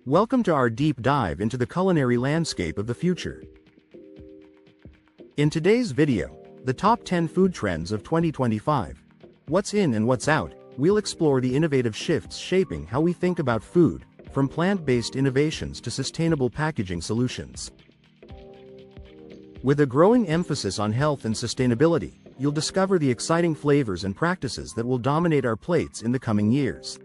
Welcome to our deep dive into the culinary landscape of the future. In today's video, the top 10 food trends of 2025. What's in and what's out, we'll explore the innovative shifts shaping how we think about food, from plant-based innovations to sustainable packaging solutions. With a growing emphasis on health and sustainability, you'll discover the exciting flavors and practices that will dominate our plates in the coming years.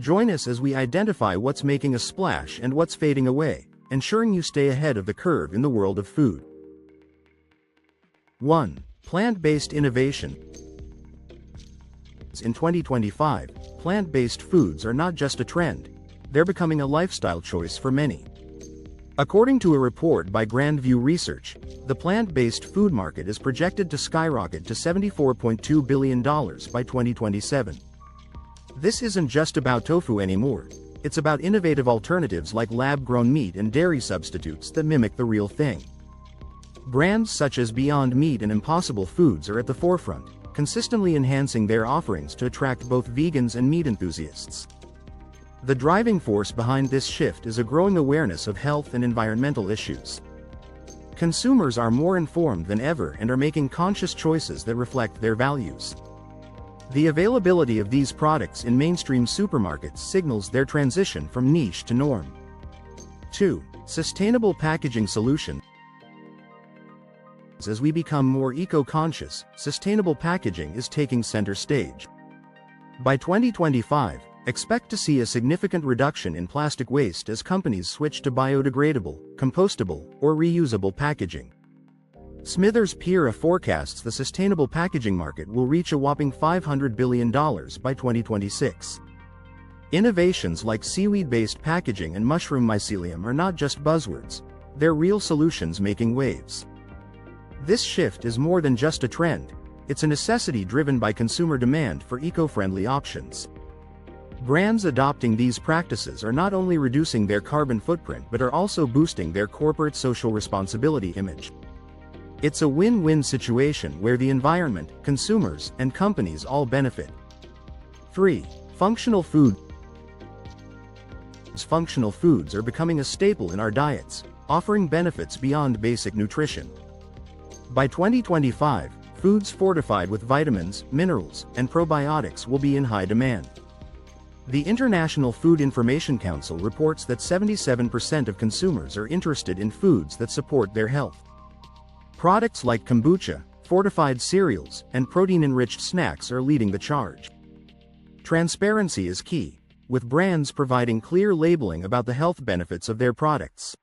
Join us as we identify what's making a splash and what's fading away, ensuring you stay ahead of the curve in the world of food. 1. Plant-based innovation. In 2025, plant-based foods are not just a trend, they're becoming a lifestyle choice for many. According to a report by Grand View Research, the plant-based food market is projected to skyrocket to $74.2 billion by 2027. This isn't just about tofu anymore, it's about innovative alternatives like lab-grown meat and dairy substitutes that mimic the real thing. Brands such as Beyond Meat and Impossible Foods are at the forefront, consistently enhancing their offerings to attract both vegans and meat enthusiasts. The driving force behind this shift is a growing awareness of health and environmental issues. Consumers are more informed than ever and are making conscious choices that reflect their values. The availability of these products in mainstream supermarkets signals their transition from niche to norm. 2. Sustainable packaging solutions. As we become more eco-conscious, sustainable packaging is taking center stage. By 2025, expect to see a significant reduction in plastic waste as companies switch to biodegradable, compostable, or reusable packaging. Smithers Pira forecasts the sustainable packaging market will reach a whopping $500 billion by 2026. Innovations like seaweed-based packaging and mushroom mycelium are not just buzzwords, they're real solutions making waves. This shift is more than just a trend, it's a necessity driven by consumer demand for eco-friendly options. Brands adopting these practices are not only reducing their carbon footprint but are also boosting their corporate social responsibility image. It's a win-win situation where the environment, consumers, and companies all benefit. 3. Functional food. Functional foods are becoming a staple in our diets, offering benefits beyond basic nutrition. By 2025, foods fortified with vitamins, minerals, and probiotics will be in high demand. The International Food Information Council reports that 77% of consumers are interested in foods that support their health. Products like kombucha, fortified cereals, and protein-enriched snacks are leading the charge. Transparency is key, with brands providing clear labeling about the health benefits of their products.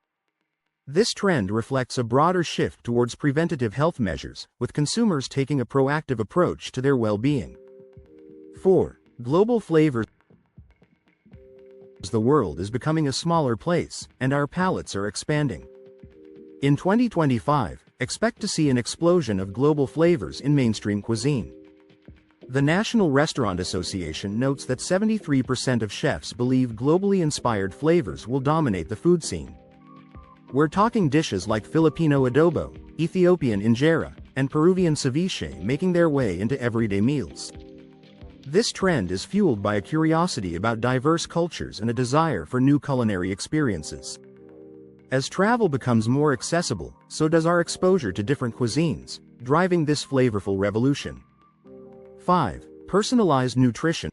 This trend reflects a broader shift towards preventative health measures, with consumers taking a proactive approach to their well-being. 4. Global flavors. The world is becoming a smaller place, and our palates are expanding. In 2025, expect to see an explosion of global flavors in mainstream cuisine. The National Restaurant Association notes that 73% of chefs believe globally inspired flavors will dominate the food scene. We're talking dishes like Filipino adobo, Ethiopian injera, and Peruvian ceviche making their way into everyday meals. This trend is fueled by a curiosity about diverse cultures and a desire for new culinary experiences. As travel becomes more accessible, so does our exposure to different cuisines, driving this flavorful revolution. 5. Personalized nutrition.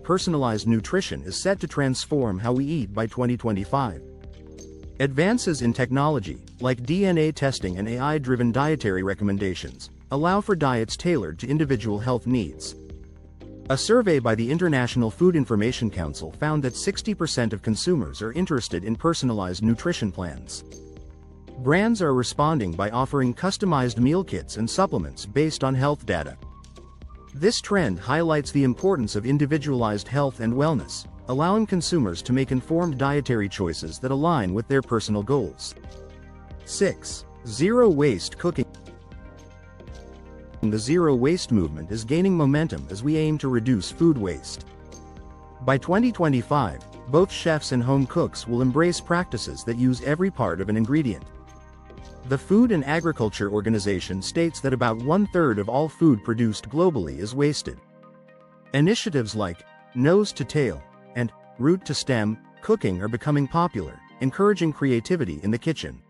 Personalized nutrition is set to transform how we eat by 2025. Advances in technology, like DNA testing and AI-driven dietary recommendations, allow for diets tailored to individual health needs. A survey by the International Food Information Council found that 60% of consumers are interested in personalized nutrition plans. Brands are responding by offering customized meal kits and supplements based on health data. This trend highlights the importance of individualized health and wellness, allowing consumers to make informed dietary choices that align with their personal goals. 6. Zero-waste cooking. The zero-waste movement is gaining momentum as we aim to reduce food waste. By 2025, both chefs and home cooks will embrace practices that use every part of an ingredient. The Food and Agriculture Organization states that about 1/3 of all food produced globally is wasted. Initiatives like Nose to Tail and root to stem cooking are becoming popular, encouraging creativity in the kitchen.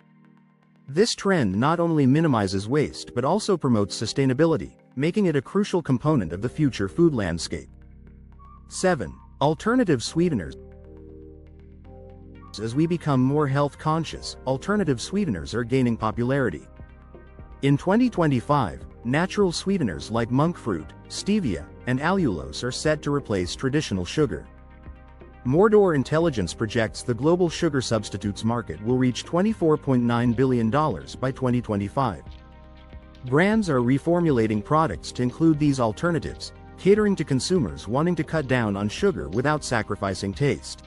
This trend not only minimizes waste but also promotes sustainability, making it a crucial component of the future food landscape. 7. Alternative sweeteners. As we become more health conscious, alternative sweeteners are gaining popularity. In 2025, natural sweeteners like monk fruit, stevia, and allulose are set to replace traditional sugar. Mordor Intelligence projects the global sugar substitutes market will reach $24.9 billion by 2025. Brands are reformulating products to include these alternatives, catering to consumers wanting to cut down on sugar without sacrificing taste.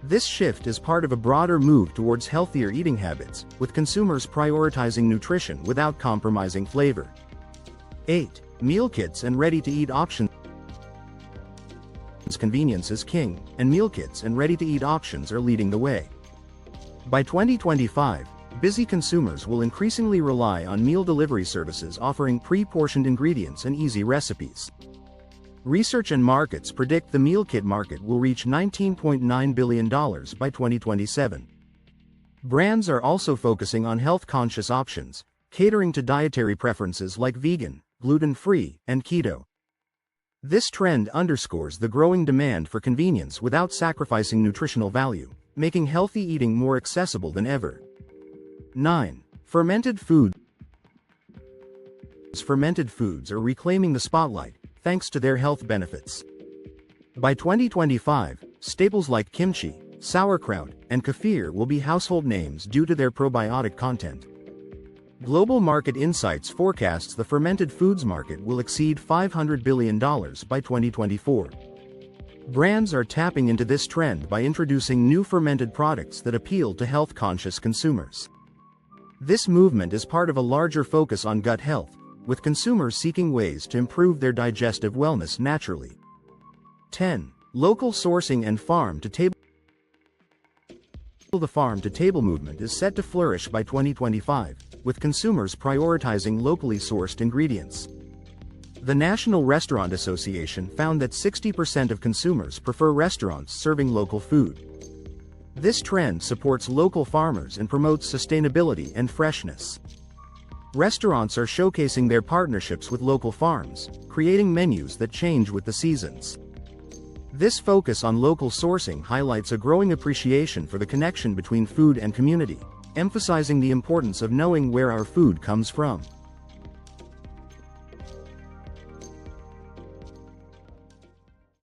This shift is part of a broader move towards healthier eating habits, with consumers prioritizing nutrition without compromising flavor. 8. Meal kits and ready-to-eat options. Convenience is king, and meal kits and ready-to-eat options are leading the way. By 2025, busy consumers will increasingly rely on meal delivery services offering pre-portioned ingredients and easy recipes. Research and markets predict the meal kit market will reach $19.9 billion by 2027. Brands are also focusing on health-conscious options, catering to dietary preferences like vegan, gluten-free, and keto. This trend underscores the growing demand for convenience without sacrificing nutritional value, making healthy eating more accessible than ever. 9. Fermented foods. Fermented foods are reclaiming the spotlight, thanks to their health benefits. By 2025, staples like kimchi, sauerkraut, and kefir will be household names due to their probiotic content. Global Market Insights forecasts the fermented foods market will exceed $500 billion by 2024. Brands are tapping into this trend by introducing new fermented products that appeal to health-conscious consumers. This movement is part of a larger focus on gut health, with consumers seeking ways to improve their digestive wellness naturally. 10. Local sourcing and farm-to-table. The farm-to-table movement is set to flourish by 2025, with consumers prioritizing locally sourced ingredients. The National Restaurant Association found that 60% of consumers prefer restaurants serving local food. This trend supports local farmers and promotes sustainability and freshness. Restaurants are showcasing their partnerships with local farms, creating menus that change with the seasons. This focus on local sourcing highlights a growing appreciation for the connection between food and community, emphasizing the importance of knowing where our food comes from.